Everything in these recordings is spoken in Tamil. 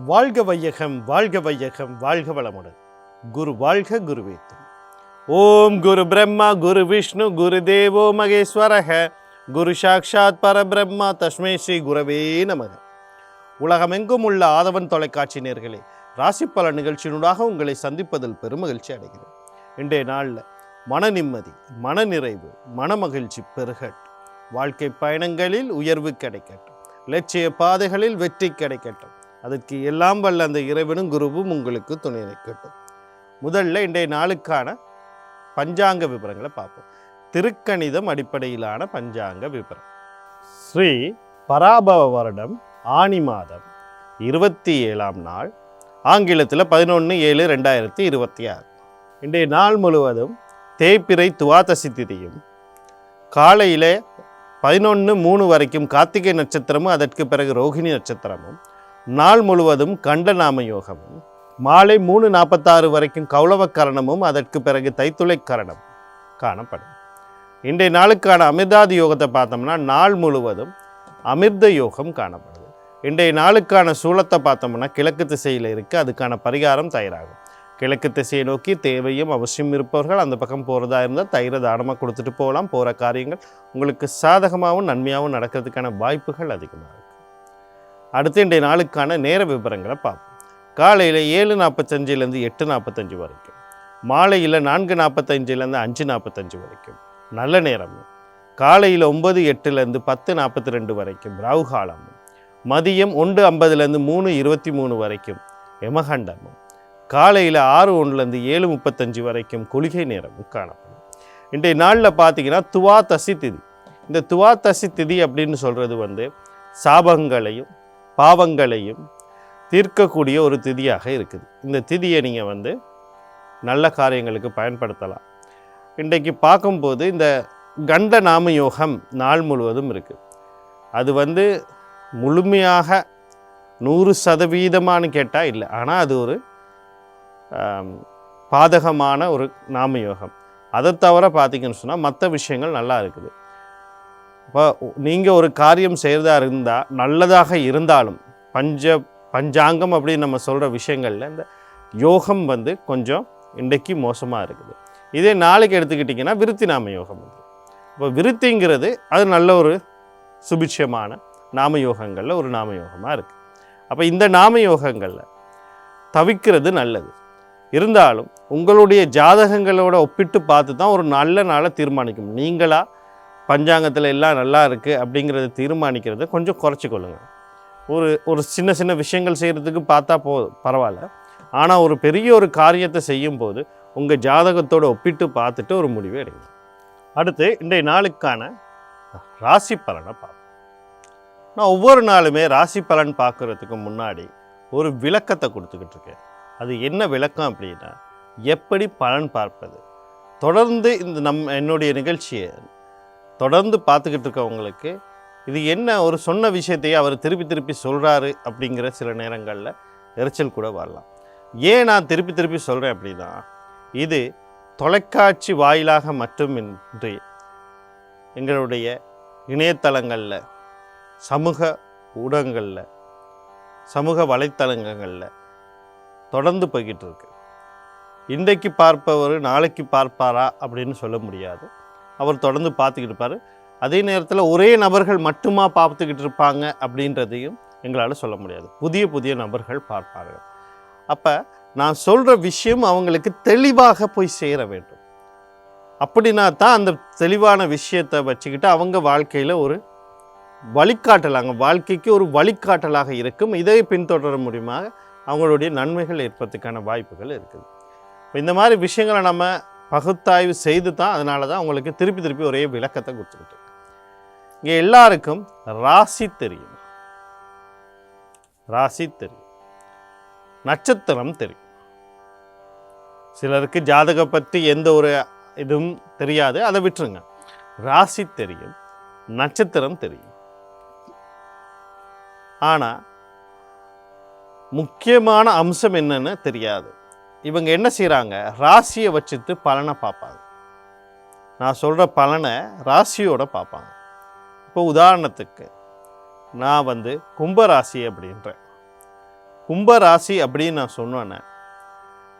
வாழ்க வையகம், வாழ்க வையகம், வாழ்க வளமுடன். குரு வாழ்க, குருவேத்தும். ஓம் குரு பிரம்மா, குரு விஷ்ணு, குரு தேவோ மகேஸ்வரக, குரு சாக்ஷாத் பரபிரம்மா, தஸ்மை ஸ்ரீ குரவே நமக. உலகமெங்கும் உள்ள ஆதவன் தொலைக்காட்சி நேயர்களே, ராசி பல நிகழ்ச்சியினூடாக உங்களை சந்திப்பதில் பெருமகிழ்ச்சி அடைகிறேன். இன்றைய நாளில் மன நிம்மதி, மன நிறைவு, மன மகிழ்ச்சி பெருகட்டும். வாழ்க்கை பயணங்களில் உயர்வு கிடைக்கட்டும். லட்சிய பாதைகளில் வெற்றி கிடைக்கட்டும். அதற்கு எல்லாம் வல்ல அந்த இறைவனும் குருவும் உங்களுக்கு துணை நிற்கட்டும். முதல்ல இன்றைய நாளுக்கான பஞ்சாங்க விவரங்களை பார்ப்போம். திருக்கணிதம் அடிப்படையிலான பஞ்சாங்க விவரம். ஸ்ரீ பராபவ வருடம் ஆனி மாதம் 27ஆம் நாள், ஆங்கிலத்தில் 11/7/2026. இன்றைய நாள் முழுவதும் தேய்பிறை துவாதசி திதியும், காலையில் 11:03 வரைக்கும் கார்த்திகை நட்சத்திரமும், அதற்கு பிறகு ரோகிணி நட்சத்திரமும், நாள் முழுவதும் கண்டநாம யோகமும், மாலை 3:46 வரைக்கும் கௌளவக்கரணமும், அதற்கு பிறகு தைத்துளை கரணம் காணப்படும். இன்றைய நாளுக்கான அமிர்தாதி யோகத்தை பார்த்தோம்னா நாள் முழுவதும் அமிர்த யோகம் காணப்படுது. இன்றைய நாளுக்கான சூலத்தை பார்த்தோம்னா கிழக்கு திசையில் இருக்குது. அதுக்கான பரிகாரம் தயாராகும். கிழக்கு திசையை நோக்கி தேவையும் அவசியம் இருப்பவர்கள் அந்த பக்கம் போகிறதா இருந்தால் தயிரை தானமாக கொடுத்துட்டு போகலாம். போகிற காரியங்கள் உங்களுக்கு சாதகமாகவும் நன்மையாகவும் நடக்கிறதுக்கான வாய்ப்புகள் அதிகமாக இருக்குது. அடுத்து இன்றைய நாளுக்கான நேர விவரங்களை பார்ப்போம். காலையில் 7:45 8:45 வரைக்கும், மாலையில் 4:45 5:45 வரைக்கும் நல்ல நேரமும், காலையில் 9:08 10:42 வரைக்கும் ராகு காலமும், மதியம் 1:50 3:23 வரைக்கும் யமகண்டமும், காலையில் 6:01 7:35 வரைக்கும் குளிகை நேரமும் காணப்படும். இன்றைய நாளில் பார்த்தீங்கன்னா துவாதசி திதி. இந்த துவாதசி திதி அப்படின்னு சொல்கிறது சாபங்களையும் பாவங்களையும் தீர்க்கக்கூடிய ஒரு திதியாக இருக்குது. இந்த திதியை நீங்கள் நல்ல காரியங்களுக்கு பயன்படுத்தலாம். இன்றைக்கு பார்க்கும்போது இந்த கண்ட நாம யோகம் நாள் முழுவதும் இருக்குது. அது முழுமையாக 100% கேட்டால் இல்லை, ஆனால் அது ஒரு பாதகமான ஒரு நாமயோகம். அதை தவிர பார்த்திங்கன்னு சொன்னால் மற்ற விஷயங்கள் நல்லா இருக்குது. இப்போ நீங்கள் ஒரு காரியம் செய்கிறதா இருந்தால், நல்லதாக இருந்தாலும் பஞ்சாங்கம் அப்படின்னு நம்ம சொல்கிற விஷயங்களில் இந்த யோகம் கொஞ்சம் இன்றைக்கு மோசமாக இருக்குது. இதே நாளைக்கு எடுத்துக்கிட்டிங்கன்னா விருத்தி நாம யோகம் இப்போ விருத்திங்கிறது அது நல்ல ஒரு சுபிட்சமான நாமயோகங்களில் ஒரு நாமயோகமாக இருக்குது. அப்போ இந்த நாமயோகங்களில் தவிக்கிறது நல்லது. இருந்தாலும் உங்களுடைய ஜாதகங்களோட ஒப்பிட்டு பார்த்து தான் ஒரு நல்ல நாளை தீர்மானிக்கும். நீங்களாக பஞ்சாங்கத்தில் எல்லாம் நல்லா இருக்குது அப்படிங்கிறத தீர்மானிக்கிறத கொஞ்சம் குறைச்சிக்கொள்ளுங்க. ஒரு சின்ன சின்ன விஷயங்கள் செய்கிறதுக்கு பார்த்தா பரவாயில்ல, ஆனால் ஒரு பெரிய ஒரு காரியத்தை செய்யும்போது உங்கள் ஜாதகத்தோடு ஒப்பிட்டு பார்த்துட்டு ஒரு முடிவை எடுங்க. அடுத்து இன்றைய நாளுக்கான ராசி பலனை பார்ப்போம். நான் ஒவ்வொரு நாளுமே ராசி பலன் பார்க்குறதுக்கு முன்னாடி ஒரு விளக்கத்தை கொடுத்துக்கிட்டு இருக்கேன். அது என்ன விளக்கம் அப்படின்னா, எப்படி பலன் பார்ப்பது. தொடர்ந்து என்னுடைய நிகழ்ச்சியை தொடர்ந்து பார்த்துக்கிட்டு இருக்கவங்களுக்கு இது என்ன ஒரு சொன்ன விஷயத்தையே அவர் திருப்பி திருப்பி சொல்கிறாரு அப்படிங்கிற சில நேரங்களில் எரிச்சல் கூட வரலாம். ஏன் நான் திருப்பி திருப்பி சொல்கிறேன் அப்படின்னா, இது தொலைக்காட்சி வாயிலாக மட்டுமின்றி எங்களுடைய இணையதளங்களில், சமூக ஊடகங்களில், சமூக வலைத்தளங்களில் தொடர்ந்து போய்கிட்டு இருக்கு. இன்றைக்கு பார்ப்பவர் நாளைக்கு பார்ப்பாரா அப்படின்னு சொல்ல முடியாது. அவர் தொடர்ந்து பார்த்துக்கிட்டு இருப்பார். அதே நேரத்தில் ஒரே நபர்கள் மட்டுமா பார்த்துக்கிட்டு இருப்பாங்க அப்படின்றதையும் எங்களால் சொல்ல முடியாது. புதிய புதிய நபர்கள் பார்ப்பார்கள். அப்போ நான் சொல்கிற விஷயம் அவங்களுக்கு தெளிவாக போய் சேர வேண்டும். அப்படின்னா தான் அந்த தெளிவான விஷயத்தை வச்சுக்கிட்டு அவங்க வாழ்க்கையில் ஒரு வழிகாட்டலாங்க, வாழ்க்கைக்கு ஒரு வழிகாட்டலாக இருக்கும். இதை பின்தொடர முடியுமா அவங்களுடைய நன்மைகள் ஏற்படுறதுக்கான வாய்ப்புகள் இருக்குது. இப்போ இந்த மாதிரி விஷயங்களை நம்ம பகுத்தாய்வு செய்து தான், அதனால தான் அவங்களுக்கு திருப்பி திருப்பி ஒரே விளக்கத்தை கொடுத்துக்கிட்டு. இங்கே எல்லாருக்கும் ராசி தெரியும், நட்சத்திரம் தெரியும். சிலருக்கு ஜாதக பற்றி எந்த ஒரு இதுவும் தெரியாது, அதை விட்டுருங்க. ராசி தெரியும், நட்சத்திரம் தெரியும். ஆனால் முக்கியமான அம்சம் என்னன்னு தெரியாது. இவங்க என்ன செய்கிறாங்க, ராசியை வச்சுட்டு பலனை பார்ப்பாங்க. நான் சொல்கிற பலனை ராசியோட பார்ப்பாங்க. இப்போ உதாரணத்துக்கு நான் கும்பராசி அப்படின்றேன். கும்ப ராசி அப்படின்னு நான் சொன்னோன்னே,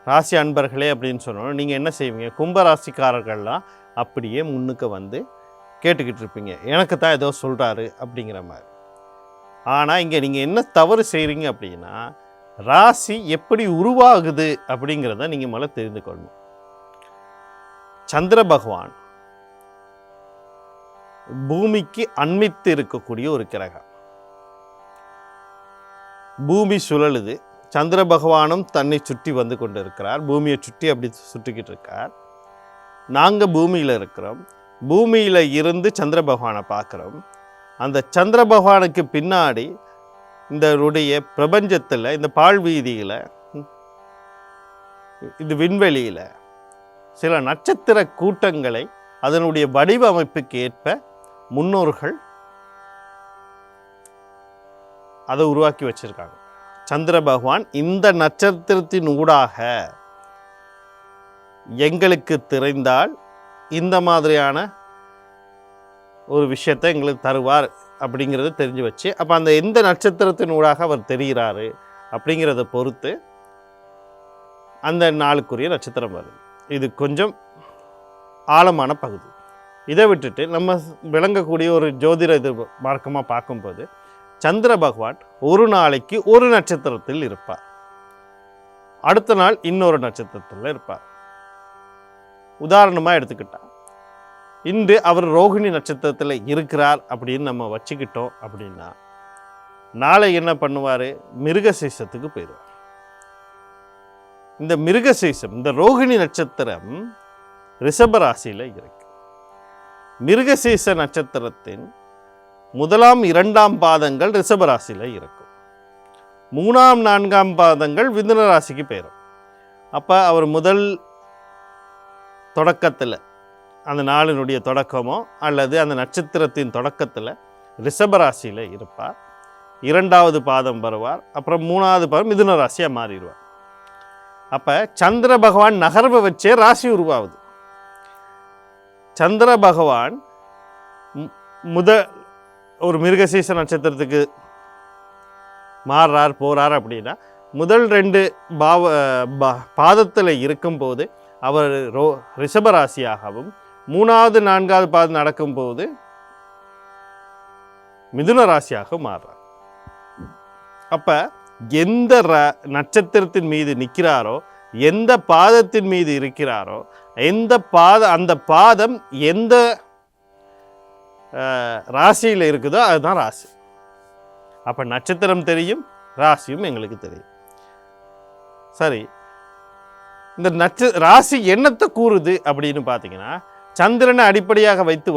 ராசி அன்பர்களே அப்படின்னு சொன்னோன்னே நீங்கள் என்ன செய்வீங்க? கும்ப ராசிக்காரர்கள்லாம் அப்படியே முன்னுக்கு வந்து கேட்டுக்கிட்டு இருப்பீங்க, எனக்கு தான் ஏதோ சொல்கிறாரு அப்படிங்கிற மாதிரி. ஆனால் இங்கே நீங்கள் என்ன தவறு செய்கிறீங்க அப்படின்னா, ராசி எப்படி உருவாகுது அப்படிங்கிறத நீங்கள் முதல்ல தெரிந்து கொள்ளணும். சந்திர பகவான் பூமிக்கு அண்மித்து இருக்கக்கூடிய ஒரு கிரகம். பூமி சுழலுது, சந்திர பகவானும் தன்னை சுற்றி வந்து கொண்டு இருக்கிறார், பூமியை சுற்றி அப்படி சுற்றிக்கிட்டு இருக்கார். நாங்கள் பூமியில் இருக்கிறோம், பூமியில் இருந்து சந்திர பகவானை பார்க்குறோம். அந்த சந்திர பகவானுக்கு பின்னாடி இந்த பிரபஞ்சத்தில், இந்த பால்வீதியில், இது விண்வெளியில் சில நட்சத்திர கூட்டங்களை அதனுடைய வடிவமைப்புக்கு ஏற்ப முன்னோர்கள் அதை உருவாக்கி வச்சிருக்காங்க. சந்திர பகவான் இந்த நட்சத்திரத்தின் ஊடாக எங்களுக்கு தெரிந்தால் இந்த மாதிரியான ஒரு விஷயத்தை எங்களுக்கு தருவார் அப்படிங்கிறத தெரிஞ்சு வச்சு, அப்போ அந்த எந்த நட்சத்திரத்தின் ஊடாக அவர் தெரிகிறாரு அப்படிங்கிறத பொறுத்து அந்த நாளுக்குரிய நட்சத்திரம் வருது. இது கொஞ்சம் ஆழமான பகுதி. இதை விட்டுட்டு நம்ம விளங்கக்கூடிய ஒரு ஜோதிட இது மார்க்கமாக பார்க்கும்போது, சந்திர பகவான் ஒரு நாளைக்கு ஒரு நட்சத்திரத்தில் இருப்பார், அடுத்த நாள் இன்னொரு நட்சத்திரத்தில் இருப்பார். உதாரணமாக எடுத்துக்கிட்டா, இன்று அவர் ரோகிணி நட்சத்திரத்தில் இருக்கிறார் அப்படின்னு நம்ம வச்சுக்கிட்டோம் அப்படின்னா, நாளை என்ன பண்ணுவார்? மிருகசீசத்துக்கு போயிடுவார். இந்த மிருகசீசம், இந்த ரோகிணி நட்சத்திரம் ரிஷபராசியில் இருக்கு. மிருகசீச நட்சத்திரத்தின் முதலாம் 2ஆம் பாதங்கள் ரிஷபராசியில் இருக்கும், 3ஆம் 4ஆம் பாதங்கள் மிதுன ராசிக்கு போயிடும். அப்போ அவர் முதல் தொடக்கத்தில், அந்த நாளினுடைய தொடக்கமோ அல்லது அந்த நட்சத்திரத்தின் தொடக்கத்தில் ரிஷபராசியில் இருப்பார், 2ஆவது பாதம் வருவார், அப்புறம் 3ஆவது பாதம் மிதுன ராசியாக மாறிடுவார். அப்போ சந்திர பகவான் நகர்வை வச்சே ராசி உருவாகுது. சந்திர பகவான் ஒரு மிருகசீச நட்சத்திரத்துக்கு மாறுறார் போகிறார் அப்படின்னா, முதல் 2 பாதத்தில் இருக்கும்போது அவர் ரிஷபராசியாகவும், 3ஆவது 4ஆவது பாதம் நடக்கும்போது மிதுன ராசியாக மாறுறார். அப்போ எந்த நட்சத்திரத்தின் மீது நிற்கிறாரோ, எந்த பாதத்தின் மீது இருக்கிறாரோ, அந்த பாதம் எந்த ராசியில் இருக்குதோ அதுதான் ராசி. அப்போ நட்சத்திரம் தெரியும், ராசியும் எங்களுக்கு தெரியும். சரி, இந்த ராசி என்னத்தை கூறுது அப்படின்னு பார்த்தீங்கன்னா, சந்திரனை அடிப்படையாக வைத்து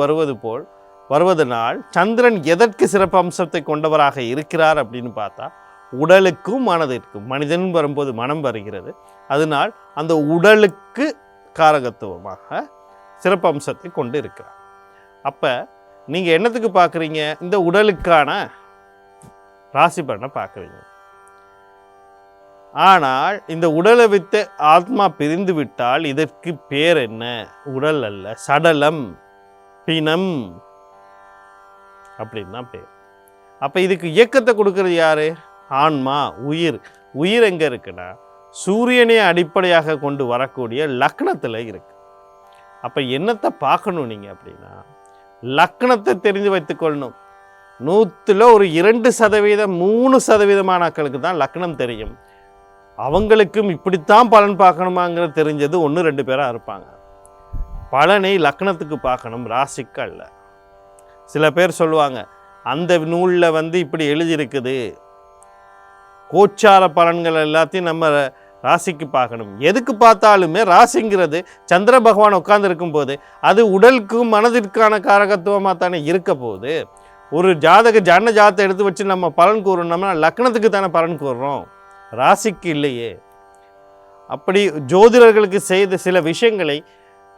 வருவதனால் சந்திரன் எதற்கு சிறப்பு அம்சத்தை கொண்டவராக இருக்கிறார் அப்படின்னு பார்த்தா, உடலுக்கும் மனதிற்கும். மனிதன் வரும்போது மனம் வருகிறது, அதனால் அந்த உடலுக்கு காரகத்துவமாக சிறப்பு அம்சத்தை கொண்டு இருக்கிறார். அப்போ நீங்கள் என்னத்துக்கு பார்க்குறீங்க? இந்த உடலுக்கான ராசி பலனை பார்க்குறீங்க. ஆனால் இந்த உடலை விட்டு ஆத்மா பிரிந்து விட்டால் இதற்கு பேர் என்ன? உடல் அல்ல, சடலம், பிணம் அப்படின்னு தான் பேர். அப்போ இதுக்கு இயக்கத்தை கொடுக்கறது யாரு? ஆன்மா, உயிர். உயிர் எங்கே இருக்குன்னா சூரியனை அடிப்படையாக கொண்டு வரக்கூடிய லக்னத்தில் இருக்கு. அப்போ என்னத்தை பார்க்கணும் நீங்கள் அப்படின்னா, லக்னத்தை தெரிஞ்சு வைத்துக்கொள்ளணும். 100ல் ஒரு 2%, 3% ஆட்களுக்கு தான் லக்னம் தெரியும். அவங்களுக்கும் இப்படித்தான் பலன் பார்க்கணுமாங்கிறது தெரிஞ்சது 1-2 பேராக இருப்பாங்க. பலனை லக்னத்துக்கு பார்க்கணும், ராசிக்கு அல்ல. சில பேர் சொல்லுவாங்க, அந்த நூலில் இப்படி எழுதியிருக்குது, கோச்சார பலன்கள் எல்லாத்தையும் நம்ம ராசிக்கு பார்க்கணும். எதுக்கு பார்த்தாலுமே ராசிங்கிறது சந்திர பகவான் உட்கார்ந்து போது அது உடலுக்கும் மனதிற்கான காரகத்துவமாக தானே இருக்க போகுது. ஒரு ஜாதகத்தை எடுத்து வச்சு நம்ம பலன் கூறணும்னா லக்னத்துக்கு தானே பலன் கூறுறோம், ராசிக்கு இல்லையே. அப்படி ஜோதிடர்களுக்கு செய்த சில விஷயங்களை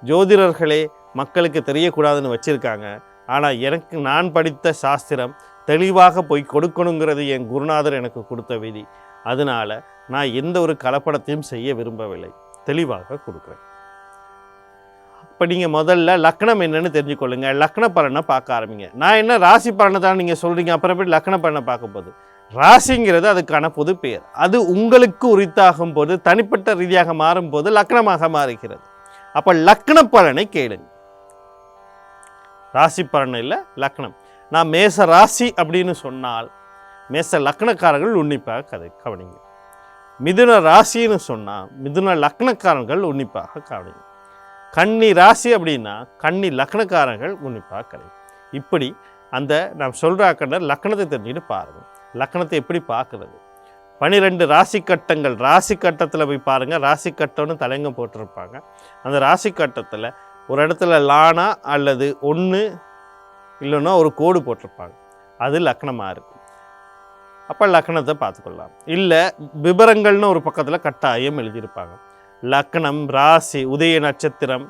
ஜோதிடர்களே மக்களுக்கு தெரியக்கூடாதுன்னு வச்சுருக்காங்க. ஆனால் நான் படித்த சாஸ்திரம் தெளிவாக போய் கொடுக்கணுங்கிறது என் குருநாதர் எனக்கு கொடுத்த விதி. அதனால் நான் எந்த ஒரு கலப்படத்தையும் செய்ய விரும்பவில்லை, தெளிவாக கொடுக்குறேன். இப்போ நீங்கள் முதல்ல லக்னம் என்னன்னு தெரிஞ்சுக்கொள்ளுங்க, லக்ன பலனை பார்க்க ஆரம்பிங்க. நான் என்ன ராசி பலனை தான் நீங்கள் சொல்கிறீங்க, அப்புறம் எப்படி லக்ன பலனை பார்க்க போகுது? ராசிங்கிறது அதுக்கான பொது பெயர். அது உங்களுக்கு உரித்தாகும் போது, தனிப்பட்ட ரீதியாக மாறும்போது லக்னமாக மாறுகிறது. அப்போ லக்ன பலனை கேளுங்க. ராசி பலன் இல்லை, லக்னம். நான் மேச ராசி அப்படின்னு சொன்னால் மேச லக்னக்காரர்கள் உன்னிப்பாக கவனிங்க. மிதுன ராசின்னு சொன்னால் மிதுன லக்னக்காரர்கள் உன்னிப்பாக கவனிங்க. கன்னி ராசி அப்படின்னா கன்னி லக்னக்காரர்கள் உன்னிப்பாக கவனிங்க. இப்படி அந்த நான் சொல்கிறாக்கிற லக்னத்தை தெரிஞ்சுட்டு பாருங்கள். லக்னத்தை எப்படி பார்க்குறது? 12 ராசி கட்டங்கள். ராசி கட்டத்தில் போய் பாருங்கள். ராசி கட்டம்னு தலையங்கம் போட்டிருப்பாங்க. அந்த ராசி கட்டத்தில் ஒரு இடத்துல லானா அல்லது 1 இல்லைன்னா ஒரு கோடு போட்டிருப்பாங்க. அது லக்னமாக இருக்கும். அப்போ லக்னத்தை பார்த்துக்கொள்ளலாம். இல்லை விபரங்கள்னு ஒரு பக்கத்தில் கட்டாயம் எழுதியிருப்பாங்க. லக்னம், ராசி, உதய நட்சத்திரம்,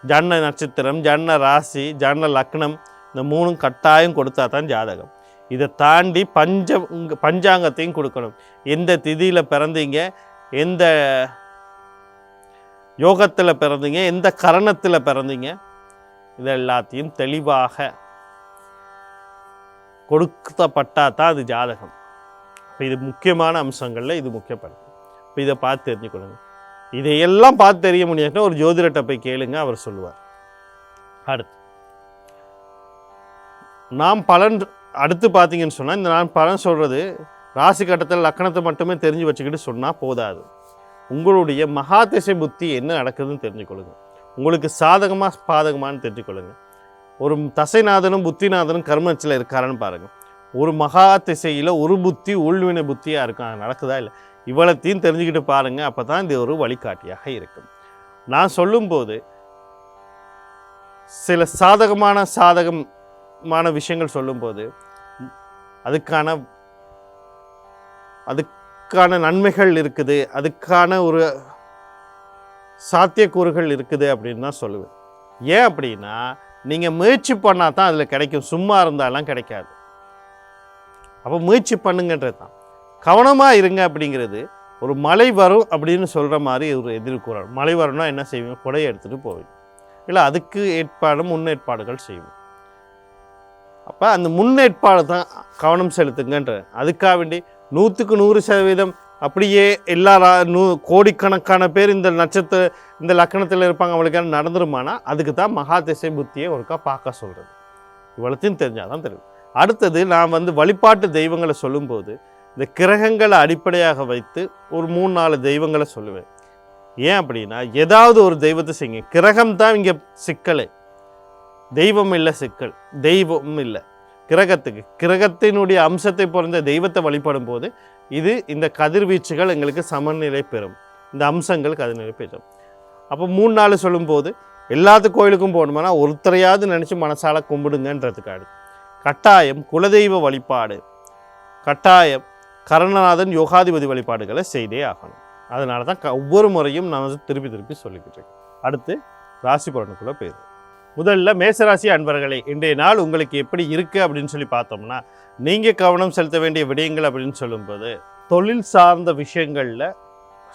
ஜன்ன நட்சத்திரம், ஜன்ன ராசி, ஜன்ன லக்னம், இந்த 3 கட்டாயம் கொடுத்தா தான் ஜாதகம். இதை தாண்டி பஞ்சாங்கத்தையும் கொடுக்கணும். எந்த திதியில் பிறந்தீங்க, எந்த யோகத்தில் பிறந்தீங்க, எந்த கரணத்தில் பிறந்தீங்க, இது எல்லாத்தையும் தெளிவாக கொடுக்கப்பட்டா தான் அது ஜாதகம். இப்போ இது முக்கியமான அம்சங்களில் இது முக்கியப்படுது. இப்போ இதை பார்த்து தெரிஞ்சுக்கொள்ளுங்க. இதையெல்லாம் பார்த்து தெரிய முடியாதுன்னா ஒரு ஜோதிடத்தை போய் கேளுங்க, அவர் சொல்லுவார். அடுத்து பார்த்தீங்கன்னு சொன்னால், இந்த நான் பலன் சொல்கிறது ராசி கட்டத்தில் லக்கணத்தை மட்டுமே தெரிஞ்சு வச்சுக்கிட்டு சொன்னால் போதாது. உங்களுடைய மகா திசை புத்தி என்ன நடக்குதுன்னு தெரிஞ்சுக்கொள்ளுங்க. உங்களுக்கு சாதகமாக பாதகமானு தெரிஞ்சுக்கொள்ளுங்க. ஒரு தசைநாதனும் புத்திநாதனும் கர்மத்தில் இருக்காருன்னு பாருங்கள். ஒரு மகா திசையில் ஒரு புத்தி உள்வினை புத்தியாக இருக்கும். அது நடக்குதா இல்லை, இவ்வளத்தையும் தெரிஞ்சுக்கிட்டு பாருங்கள். அப்போ தான் இது ஒரு வழிகாட்டியாக இருக்கும். நான் சொல்லும்போது சில சாதகமான விஷயங்கள் சொல்லும்போது அதுக்கான நன்மைகள் இருக்குது, அதுக்கான ஒரு சாத்தியக்கூறுகள் இருக்குது அப்படின்னு தான் சொல்லுவேன். ஏன் அப்படின்னா, நீங்கள் முயற்சி பண்ணால் தான் அதில் கிடைக்கும், சும்மா இருந்தாலாம் கிடைக்காது. அப்போ முயற்சி பண்ணுங்கன்றது தான். கவனமாக இருங்க அப்படிங்கிறது ஒரு மழை வரும் அப்படின்னு சொல்கிற மாதிரி ஒரு எதிர்கூறல். மழை வரும்னா என்ன செய்வீங்க? கொடையை எடுத்துகிட்டு போவீங்க, இல்லை அதுக்கு முன்னேற்பாடுகள் செய்வோம். அப்போ அந்த முன்னேற்பாடு தான் கவனம் செலுத்துங்கன்ற. அதுக்காக வேண்டி 100க்கு 100% அப்படியே எல்லா கோடிக்கணக்கான பேர் இந்த லக்கணத்தில் இருப்பாங்க, அவளுக்கான நடந்துருமானா அதுக்கு தான் மகா திசை புத்தியை ஒருக்கா பார்க்க சொல்கிறது. இவ்வளத்தையும் தெரிஞ்சால் தான் தெரியும். அடுத்தது நான் வழிபாட்டு தெய்வங்களை சொல்லும்போது இந்த கிரகங்களை அடிப்படையாக வைத்து ஒரு 3-4 தெய்வங்களை சொல்லுவேன். ஏன் அப்படின்னா, ஏதாவது ஒரு தெய்வத்தை செய்யுங்க. கிரகம் தான் இங்கே சிக்கல், தெய்வம் இல்லை சிக்கல். தெய்வம் இல்லை, கிரகத்தினுடைய அம்சத்தை பொறுத்த தெய்வத்தை வழிபடும் போது இந்த கதிர்வீச்சுகள் எங்களுக்கு சமநிலை பெறும், இந்த அம்சங்கள் கதிர்நிலை பெறும். அப்போ 3-4 சொல்லும்போது எல்லாத்து கோயிலுக்கும் போகணுமானா ஒருத்தரையாவது நினச்சி மனசால கும்பிடுங்கன்றதுக்காக கட்டாயம் குலதெய்வ வழிபாடு, கட்டாயம் கரணநாதன் யோகாதிபதி வழிபாடுகளை செய்தே ஆகணும். அதனால தான் ஒவ்வொரு முறையும் நான் திருப்பி சொல்லிக்கிட்டு இருக்கேன். அடுத்து ராசி பலனுக்குள்ளே போயிடும். முதல்ல மேசராசி அன்பர்களே, இன்றைய நாள் உங்களுக்கு எப்படி இருக்குது அப்படின்னு சொல்லி பார்த்தோம்னா, நீங்கள் கவனம் செலுத்த வேண்டிய விடயங்கள் அப்படின்னு சொல்லும்போது தொழில் சார்ந்த விஷயங்களில்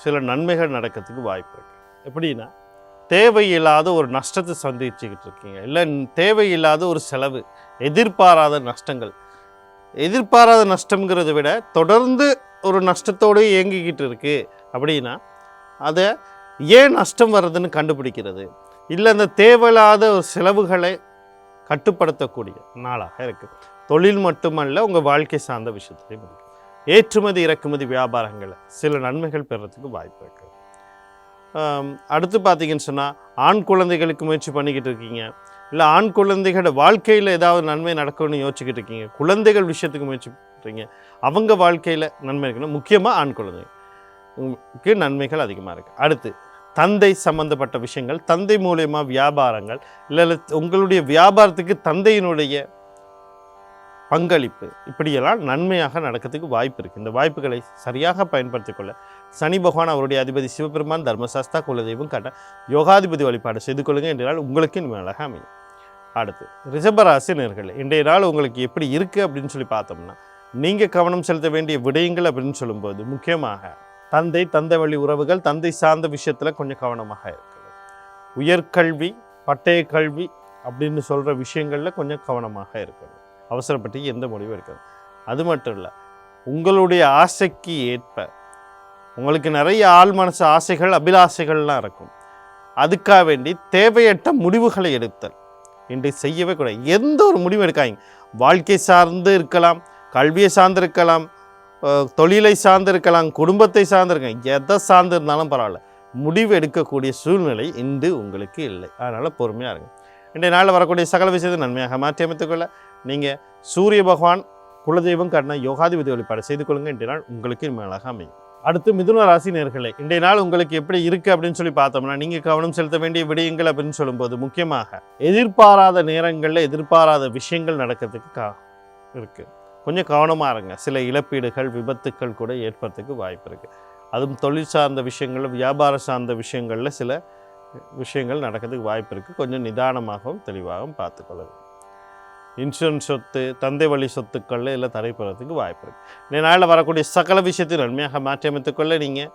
சில நன்மைகள் நடக்கிறதுக்கு வாய்ப்பு இருக்குது. எப்படின்னா, தேவையில்லாத ஒரு நஷ்டத்தை சந்திச்சுக்கிட்டு இருக்கீங்க, இல்லை தேவையில்லாத ஒரு செலவு, எதிர்பாராத நஷ்டங்கள். எதிர்பாராத நஷ்டங்கிறத விட தொடர்ந்து ஒரு நஷ்டத்தோடு இயங்கிக்கிட்டு இருக்குது அப்படின்னா அதை ஏன் நஷ்டம் வர்றதுன்னு கண்டுபிடிக்கிறது, இல்லை அந்த தேவையில்லாத ஒரு செலவுகளை கட்டுப்படுத்தக்கூடிய நாளாக இருக்குது. தொழில் மட்டுமல்ல, உங்கள் வாழ்க்கை சார்ந்த விஷயத்துலையும் இருக்குது. ஏற்றுமதி இறக்குமதி வியாபாரங்களை சில நன்மைகள் பெறத்துக்கு வாய்ப்பு இருக்குது. அடுத்து பார்த்தீங்கன்னு சொன்னால், ஆண் குழந்தைகளுக்கு முயற்சி பண்ணிக்கிட்டு இருக்கீங்க, இல்லை ஆண் குழந்தைகளோட வாழ்க்கையில் ஏதாவது நன்மை நடக்கணும்னு யோசிச்சுக்கிட்டு இருக்கீங்க, குழந்தைகள் விஷயத்துக்கு முயற்சி பண்ணுறீங்க, அவங்க வாழ்க்கையில் நன்மை இருக்கணும். முக்கியமாக ஆண் குழந்தைகளுக்கு நன்மைகள் அதிகமாக இருக்குது. அடுத்து தந்தை சம்பந்தப்பட்ட விஷயங்கள், தந்தை மூலயமா வியாபாரங்கள், இல்லை உங்களுடைய வியாபாரத்துக்கு தந்தையினுடைய பங்களிப்பு, இப்படியெல்லாம் நன்மையாக நடக்கிறதுக்கு வாய்ப்பு இருக்குது. இந்த வாய்ப்புகளை சரியாக பயன்படுத்திக் கொள்ள சனி பகவான் அவருடைய அதிபதி சிவபெருமான் தர்மசாஸ்தா குலதெய்வம் காட்ட யோகாதிபதி வழிபாடு செய்து கொள்ளுங்கள். இன்றைய நாள் உங்களுக்கு இனிமேலாக அமையும். அடுத்து ரிஷபராசி நேயர்களே, இன்றைய நாள் உங்களுக்கு எப்படி இருக்குது அப்படின்னு சொல்லி பார்த்தோம்னா, நீங்கள் கவனம் செலுத்த வேண்டிய விடயங்கள் அப்படின்னு சொல்லும்போது முக்கியமாக தந்தை வழி உறவுகள், தந்தை சார்ந்த விஷயத்தில் கொஞ்சம் கவனமாக இருக்குது. உயர்கல்வி, பட்டய கல்வி அப்படின்னு சொல்கிற விஷயங்களில் கொஞ்சம் கவனமாக இருக்கணும். அவசரப்பட்டு எந்த முடிவும் இருக்காது. அது மட்டும் இல்லை, உங்களுடைய ஆசைக்கு ஏற்ப உங்களுக்கு நிறைய ஆள் மனசு ஆசைகள் அபிலாசைகள்லாம் இருக்கும். அதுக்காக வேண்டி தேவையற்ற முடிவுகளை எடுத்தல் இன்று செய்யவே கூடாது. எந்த ஒரு முடிவு எடுக்காங்க. வாழ்க்கை சார்ந்து இருக்கலாம், கல்வியை சார்ந்து இருக்கலாம், தொழிலை சார்ந்து இருக்கலாம், குடும்பத்தை சார்ந்து இருக்கலாம், எதை சார்ந்து இருந்தாலும் பரவாயில்ல, முடிவு எடுக்கக்கூடிய சூழ்நிலை இன்று உங்களுக்கு இல்லை. அதனால் பொறுமையாக இருங்க. இன்றைய நாளில் வரக்கூடிய சகல விஷயத்தை நன்மையாக மாற்றி அமைத்துக்கொள்ள நீங்கள் சூரிய பகவான் குலதெய்வம் கண்ண யோகாதிபதி வழிபாடு செய்து கொள்ளுங்கள். இன்றைய நாள் உங்களுக்கு மேலாக அமையும். அடுத்து மிதுன ராசி நேயர்களே, இன்றைய நாள் உங்களுக்கு எப்படி இருக்குது அப்படின்னு சொல்லி பார்த்தோம்னா, நீங்கள் கவனம் செலுத்த வேண்டிய விடயங்கள் அப்படின்னு சொல்லும்போது முக்கியமாக எதிர்பாராத நேரங்களில் எதிர்பாராத விஷயங்கள் நடக்கிறதுக்கு இருக்குது. கொஞ்சம் கவனமாக இருங்க. சில இழப்பீடுகள் விபத்துக்கள் கூட ஏற்படுறதுக்கு வாய்ப்பு இருக்குது. அதுவும் தொழில் சார்ந்த விஷயங்கள், வியாபாரம் சார்ந்த விஷயங்களில் சில விஷயங்கள் நடக்கிறதுக்கு வாய்ப்பு இருக்குது. கொஞ்சம் நிதானமாகவும் தெளிவாகவும் பார்த்துக்கொள்ளுங்க. இன்சூரன்ஸ் சொத்து, தந்தை வழி சொத்துக்களில் எல்லாம் தடைப்படுறதுக்கு வாய்ப்பு இருக்குது. இந்த நாளில் வரக்கூடிய சகல விஷயத்தை நன்மையாக மாற்றி அமைத்துக்கொள்ள நீங்கள்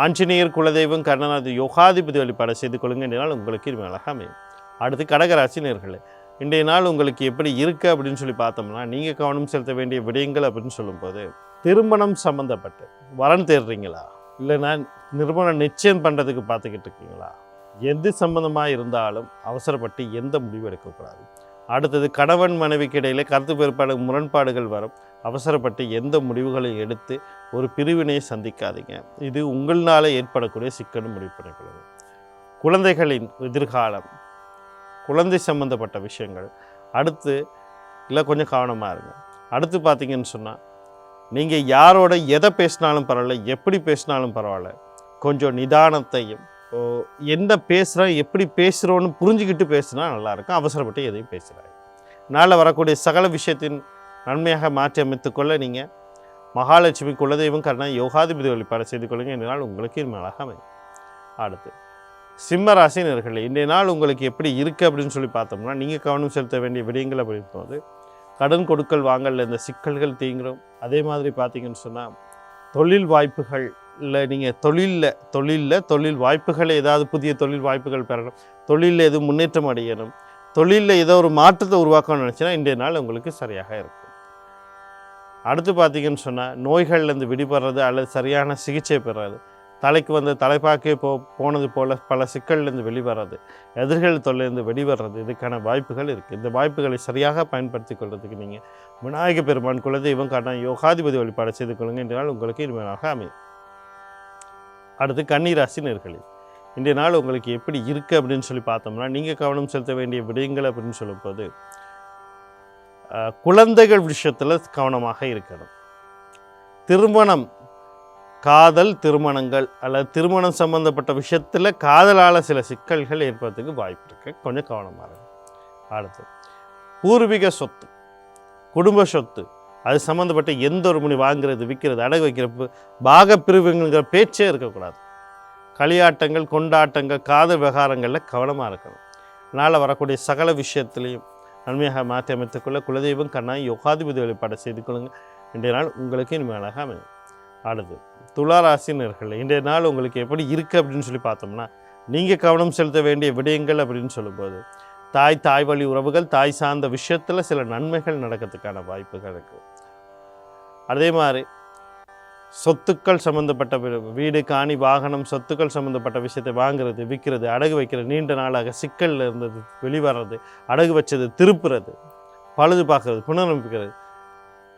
ஆஞ்சநேயர் குலதெய்வம் கர்ணநாத யோகாதிபதி வழிபாடு செய்து கொள்ளுங்க. இன்றைய நாள் உங்களுக்கு இது அழகாக அமையும். அடுத்து கடகராசி நேயர்களே, இன்றைய நாள் உங்களுக்கு எப்படி இருக்குது அப்படின்னு சொல்லி பார்த்தோம்னா, நீங்கள் கவனம் செலுத்த வேண்டிய விடயங்கள் அப்படின்னு சொல்லும்போது, திருமணம் சம்மந்தப்பட்டு வரன் தேடுறீங்களா, இல்லைனா நிறுவனம் நிச்சயம் பண்ணுறதுக்கு பார்த்துக்கிட்டு இருக்கீங்களா, எது சம்மந்தமாக இருந்தாலும் அவசரப்பட்டு எந்த முடிவு எடுக்கக்கூடாது. அடுத்தது கணவன் மனைவிக்கு இடையில் கருத்து வேறுபாடு முரண்பாடுகள் வரும். அவசரப்பட்டு எந்த முடிவுகளையும் எடுத்து ஒரு பிரிவினையை சந்திக்காதீங்க. இது உங்களால் ஏற்படக்கூடிய சிக்கலும் முடிவு பண்ணிக்கொள்ளுங்க. குழந்தைகளின் எதிர்காலம், குழந்தை சம்மந்தப்பட்ட விஷயங்கள் அடுத்து இல்லை கொஞ்சம் கவனமாக இருங்க. அடுத்து பார்த்தீங்கன்னு சொன்னால், நீங்கள் யாரோட எதை பேசினாலும் பரவாயில்ல, எப்படி பேசினாலும் பரவாயில்ல, கொஞ்சம் நிதானத்தையும் என்ன பேசுகிறோம் எப்படி பேசுகிறோன்னு புரிஞ்சுக்கிட்டு பேசுனா நல்லாயிருக்கும். அவசரப்பட்டு எதையும் பேசுகிறாங்க. நாளில் வரக்கூடிய சகல விஷயத்தின் நன்மையாக மாற்றி அமைத்துக்கொள்ள நீங்கள் மகாலட்சுமி குலதெய்வம் கர்ண யோகாதிபதி வழிபாடு செய்து கொள்ளுங்கள். இந்த நாள் உங்களுக்கு மேலாக அமையும். அடுத்து சிம்ம ராசி நேயர்களே, இன்றைய நாள் உங்களுக்கு எப்படி இருக்குது அப்படின்னு சொல்லி பார்த்தோம்னா, நீங்கள் கவனம் செலுத்த வேண்டிய விடயங்கள் அப்படின்னு போது கடன் கொடுக்கல் வாங்கல இந்த சிக்கல்கள் தீங்கிறோம். அதே மாதிரி பார்த்தீங்கன்னு சொன்னால், தொழில் வாய்ப்புகள் இல்லை, நீங்கள் தொழில் வாய்ப்புகளை ஏதாவது புதிய தொழில் வாய்ப்புகள் பெறணும், தொழிலில் எதுவும் முன்னேற்றம் அடையணும், தொழிலில் ஏதோ ஒரு மாற்றத்தை உருவாக்கணும்னு நினச்சினா இன்றைய நாள் உங்களுக்கு சரியாக இருக்கும். அடுத்து பார்த்தீங்கன்னு சொன்னால், நோய்கள்லேருந்து விடுபடுறது அல்லது சரியான சிகிச்சை பெறாது, தலைக்கு வந்து தலைப்பாக்கே போனது போல் பல சிக்கல்லேருந்து வெளிவர்றது, எதிர்கள் தொல்லையிலேருந்து வெளிவர்றது, இதுக்கான வாய்ப்புகள் இருக்குது. இந்த வாய்ப்புகளை சரியாக பயன்படுத்தி கொள்வதுக்கு நீங்கள் விநாயக பெருமான் குலதெய்வம் காரண யோகாதிபதி வழிபாடு செய்து கொள்ளுங்கள். இன்றைய நாள் உங்களுக்கு இனிமையாக அமையும். அடுத்து கன்னிராசி நேயர்களே, இன்றைய நாள் உங்களுக்கு எப்படி இருக்குது அப்படின்னு சொல்லி பார்த்தோம்னா, நீங்கள் கவனம் செலுத்த வேண்டிய விடயங்கள் அப்படின்னு சொல்லும்போது, குழந்தைகள் விஷயத்தில் கவனமாக இருக்கணும். திருமணம், காதல் திருமணங்கள் அல்லது திருமணம் சம்பந்தப்பட்ட விஷயத்தில் காதலால் சில சிக்கல்கள் ஏற்படுறதுக்கு வாய்ப்பு இருக்குது. கொஞ்சம் கவனமாக இருக்கும். அடுத்து பூர்வீக சொத்து, குடும்ப சொத்து, அது சம்மந்தப்பட்ட எந்த ஒரு மணி வாங்குறது, விற்கிறது, அடகு வைக்கிற பாகப்பிரிவுங்கிற பேச்சே இருக்கக்கூடாது. களியாட்டங்கள், கொண்டாட்டங்கள், காதல் விவகாரங்களில் கவனமாக இருக்கணும். அதனால் வரக்கூடிய சகல விஷயத்துலையும் நன்மையாக மாற்றி அமைத்துக்கொள்ள குலதெய்வம் கண்ணா யோகாதிபதி வழிபாடு செய்து கொள்ளுங்கள். இன்றைய நாள் உங்களுக்கு இனிமையாக அமையும். அடுத்து துளாராசி நேயர்களே, இன்றைய நாள் உங்களுக்கு எப்படி இருக்குது அப்படின்னு சொல்லி பார்த்தோம்னா, நீங்கள் கவனம் செலுத்த வேண்டிய விடயங்கள் அப்படின்னு சொல்லும்போது, தாய் வழி உறவுகள், தாய் சார்ந்த விஷயத்தில் சில நன்மைகள் நடக்கிறதுக்கான வாய்ப்புகள் இருக்குது. அதே மாதிரி சொத்துக்கள் சம்மந்தப்பட்ட வீடு, காணி, வாகனம், சொத்துக்கள் சம்மந்தப்பட்ட விஷயத்தை வாங்குறது, விற்கிறது, அடகு வைக்கிறது, நீண்ட நாளாக சிக்கலில் இருந்தது வெளிவர்றது, அடகு வச்சது திருப்புறது, பழுது பார்க்குறது, புனரமைக்கிறது,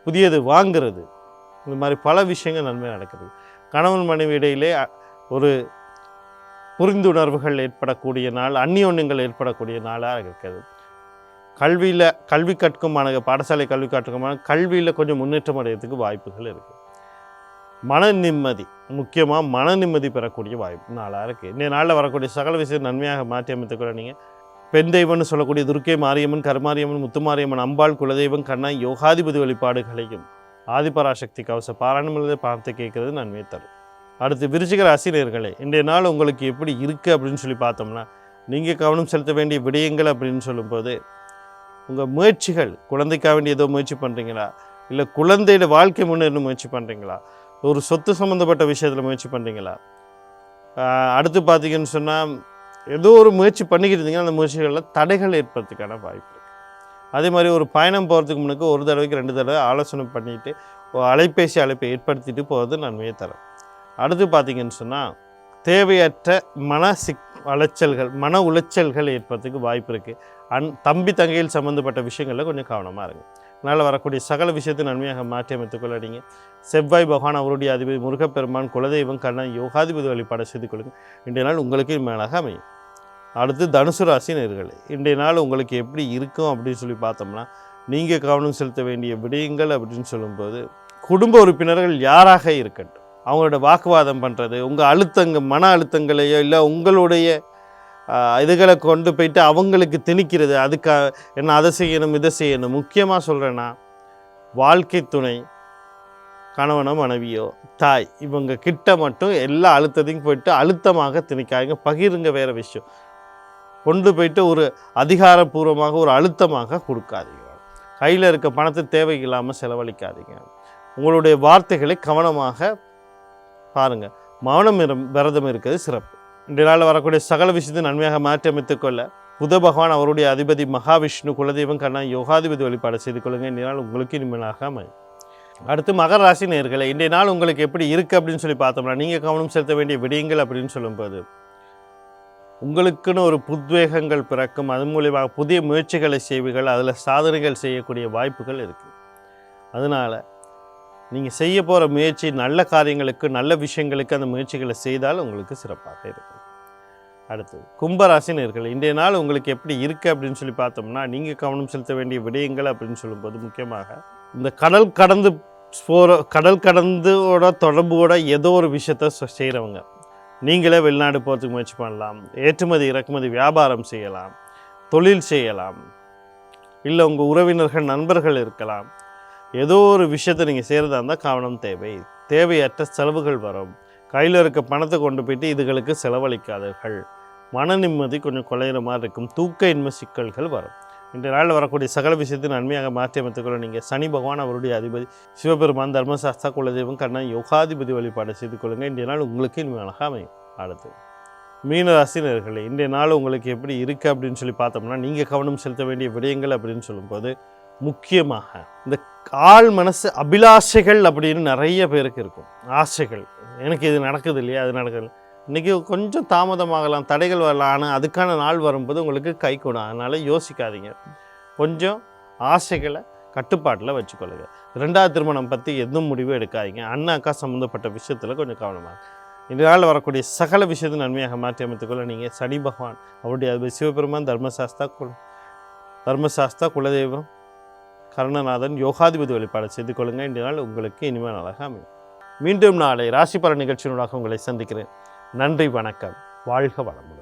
புதியது வாங்குறது, இந்த மாதிரி பல விஷயங்கள் நன்மை நடக்கிறது. கணவன் மனைவி இடையிலே ஒரு புரிந்துணர்வுகள் ஏற்படக்கூடிய நாள், அந்நியோன்யங்கள் ஏற்படக்கூடிய நாளாக இருக்கிறது. கல்வி கற்கும் பாடசாலை கல்வி கற்றுக்கும் கல்வியில் கொஞ்சம் முன்னேற்றம் அடைகிறதுக்கு வாய்ப்புகள் இருக்குது. மன நிம்மதி, முக்கியமாக மன நிம்மதி பெறக்கூடிய வாய்ப்பு நாளாக இருக்குது. இன்றைய நாளில் வரக்கூடிய சகல விஷயம் நன்மையாக மாற்றி அமைத்துக்கூட நீங்கள் பெண் தெய்வம்னு சொல்லக்கூடிய துர்க்கை மாரியம்மன், கருமாரியம்மன், முத்துமாரியம்மன், அம்பாள் குலதெய்வம் கண்ணா யோகாதிபதி வழிபாடுகளையும் ஆதிபராசக்தி கவச பாராயணம் பார்த்து கேட்கறது நன்மையை தரும். அடுத்து விருச்சிக ராசி நேயர்களே, இன்றைய நாள் உங்களுக்கு எப்படி இருக்குது அப்படின்னு சொல்லி பார்த்தோம்னா, நீங்கள் கவனம் செலுத்த வேண்டிய விடயங்கள் அப்படின்னு சொல்லும்போது, உங்கள் முயற்சிகள், குழந்தைக்காக வேண்டிய ஏதோ முயற்சி பண்ணுறீங்களா, இல்லை குழந்தையோட வாழ்க்கை முன்னேற முயற்சி பண்ணுறீங்களா, ஒரு சொத்து சம்மந்தப்பட்ட விஷயத்தில் முயற்சி பண்ணுறீங்களா, அடுத்து பார்த்தீங்கன்னு சொன்னால் ஏதோ ஒரு முயற்சி பண்ணிக்கிட்டு இருந்தீங்கன்னா அந்த முயற்சிகளில் தடைகள் ஏற்படுறதுக்கான வாய்ப்பு இருக்குது. அதே மாதிரி ஒரு பயணம் போகிறதுக்கு முன்னாடி ஒரு தடவைக்கு 2 தடவை ஆலோசனை பண்ணிவிட்டு அலைப்பை ஏற்படுத்திட்டு போகிறது நன்மையை தரும். அடுத்து பார்த்திங்கன்னு சொன்னால் தேவையற்ற மன உளைச்சல்கள் ஏற்படுறதுக்கு வாய்ப்பு இருக்குது. தம்பி தங்கையில் சம்மந்தப்பட்ட விஷயங்களில் கொஞ்சம் கவனமாக இருங்க. அதனால் வரக்கூடிய சகல விஷயத்தை நன்மையாக மாற்றி அமைத்துக் கொள்ளாதீங்க. செவ்வாய் பகவான் அவருடைய அதிபதி முருகப்பெருமான் குலதெய்வம் கண்ணன் யோகாதிபதி வழிபாடு செய்து கொள்ளுங்கள். இன்றைய நாள் உங்களுக்கு மேலாக அமையும். அடுத்து தனுசு ராசி நேயர்களே, இன்றைய நாள் உங்களுக்கு எப்படி இருக்கும் அப்படின்னு சொல்லி பார்த்தோம்னா, நீங்கள் கவனம் செலுத்த வேண்டிய விடயங்கள் அப்படின்னு சொல்லும்போது, குடும்ப உறுப்பினர்கள் யாராக இருக்கட்டும், அவங்களோட வாக்குவாதம் பண்ணுறது, உங்கள் மன அழுத்தங்களையோ இல்லை உங்களுடைய இதுகளை கொண்டு போயிட்டு அவங்களுக்கு திணிக்கிறது, அதுக்காக என்ன அதை செய்யணும் இதை செய்யணும். முக்கியமாக சொல்கிறேன்னா, வாழ்க்கை துணை கணவனோ மனைவியோ தாய் இவங்க கிட்ட மட்டும் எல்லா அழுத்தத்தையும் போயிட்டு அழுத்தமாக திணிக்காதீங்க. பகிருங்க, வேறு விஷயம் கொண்டு போயிட்டு ஒரு அதிகாரப்பூர்வமாக ஒரு அழுத்தமாக கொடுக்காதீங்க. கையில் இருக்க பணத்தை தேவையில்லாமல் செலவழிக்காதீங்க. உங்களுடைய வார்த்தைகளை கவனமாக பாருங்கள். மௌனம் விரதம் இருக்கிறது சிறப்பு. இன்றைய நாளில் வரக்கூடிய சகல விஷயத்தை நன்மையாக மாற்றி அமைத்துக்கொள்ள புத பகவான் அவருடைய அதிபதி மகாவிஷ்ணு குலதெய்வம் கண்ணன் யோகாதிபதி வழிபாடு செய்து கொள்ளுங்கள். இன்றைய நாள் உங்களுக்கு இனிமேலாக அமையும். அடுத்து மகர ராசி நேயர்களே, இன்றைய நாள் உங்களுக்கு எப்படி இருக்குது அப்படின்னு சொல்லி பார்த்தோம்னா, நீங்கள் கவனம் செலுத்த வேண்டிய விடயங்கள் அப்படின்னு சொல்லும்போது, உங்களுக்குன்னு ஒரு புத்வேகங்கள் பிறக்கும். அது மூலியமாக புதிய முயற்சிகளை செய்வீர்கள். அதில் சாதனைகள் செய்யக்கூடிய வாய்ப்புகள் இருக்குது. அதனால் நீங்கள் செய்ய போகிற முயற்சி நல்ல காரியங்களுக்கு, நல்ல விஷயங்களுக்கு அந்த முயற்சிகளை செய்தால் உங்களுக்கு சிறப்பாக இருக்கும். அடுத்து கும்பராசி நேயர்களே, இன்றைய நாள் உங்களுக்கு எப்படி இருக்குது அப்படின்னு சொல்லி பார்த்தோம்னா, நீங்கள் கவனம் செலுத்த வேண்டிய விடயங்கள் அப்படின்னு சொல்லும்போது, முக்கியமாக இந்த கடல் கடந்தோட தொடர்போட ஏதோ ஒரு விஷயத்த செய்கிறவங்க, நீங்களே வெளிநாடு போகிறதுக்கு முயற்சி பண்ணலாம், ஏற்றுமதி இறக்குமதி வியாபாரம் செய்யலாம், தொழில் செய்யலாம், இல்லை உங்கள் உறவினர்கள் நண்பர்கள் இருக்கலாம். ஏதோ ஒரு விஷயத்தை நீங்கள் செய்கிறதா இருந்தால் கவனம் தேவை. தேவையற்ற செலவுகள் வரும். கையில் இருக்க பணத்தை கொண்டு போயிட்டு இதுகளுக்கு செலவழிக்காதீர்கள். மன நிம்மதி கொஞ்சம் குறையிற மாதிரி இருக்கும். தூக்க இன்மை சிக்கல்கள் வரும். இன்றைய நாளில் வரக்கூடிய சகல விஷயத்தை நன்மையாக மாற்றி அமைத்துக்கொள்ள நீங்கள் சனி பகவான் அவருடைய அதிபதி சிவபெருமான் தர்மசாஸ்தா குலதெய்வம் கண்ணன் யோகாதிபதி வழிபாடு செய்து கொள்ளுங்கள். இன்றைய நாள் உங்களுக்கு இனிமையாக அமையும். அடுத்து மீனராசி நேயர்களே, இன்றைய நாள் உங்களுக்கு எப்படி இருக்குது அப்படின்னு சொல்லி பார்த்தோம்னா, நீங்கள் கவனம் செலுத்த வேண்டிய விடயங்கள் அப்படின்னு சொல்லும்போது, முக்கியமாக இந்த ஆள் மனசு அபிலாஷைகள் அப்படின்னு நிறைய பேருக்கு இருக்கும். ஆசைகள், எனக்கு இது நடக்குது இல்லையா, அது நடக்குது, இன்றைக்கி கொஞ்சம் தாமதமாகலாம், தடைகள் வரலாம், ஆனால் அதுக்கான நாள் வரும்போது உங்களுக்கு கை கூடும். அதனால் யோசிக்காதீங்க. கொஞ்சம் ஆசைகளை கட்டுப்பாட்டில் வச்சுக்கொள்ளுங்க. 2வது திருமணம் பற்றி எதுவும் முடிவு எடுக்காதீங்க. அண்ணன் அக்கா சம்மந்தப்பட்ட விஷயத்தில் கொஞ்சம் கவனமாக. இந்த நாளில் வரக்கூடிய சகல விஷயத்தை நன்மையாக மாற்றி அமைத்துக்கொள்ள நீங்கள் சனி பகவான் அவருடைய அதிபதி சிவபெருமான் தர்மசாஸ்தா குலதெய்வம் கருணநாதன் யோகாதிபதி வழிபாடு செய்து கொள்ளுங்கள். இந்த நாள் உங்களுக்கு இனிமேல் அழகாக அமையும். மீண்டும் நாளை ராசி பலன் நிகழ்ச்சியினூடாக உங்களை சந்திக்கிறேன். நன்றி, வணக்கம், வாழ்க வளமுடன்.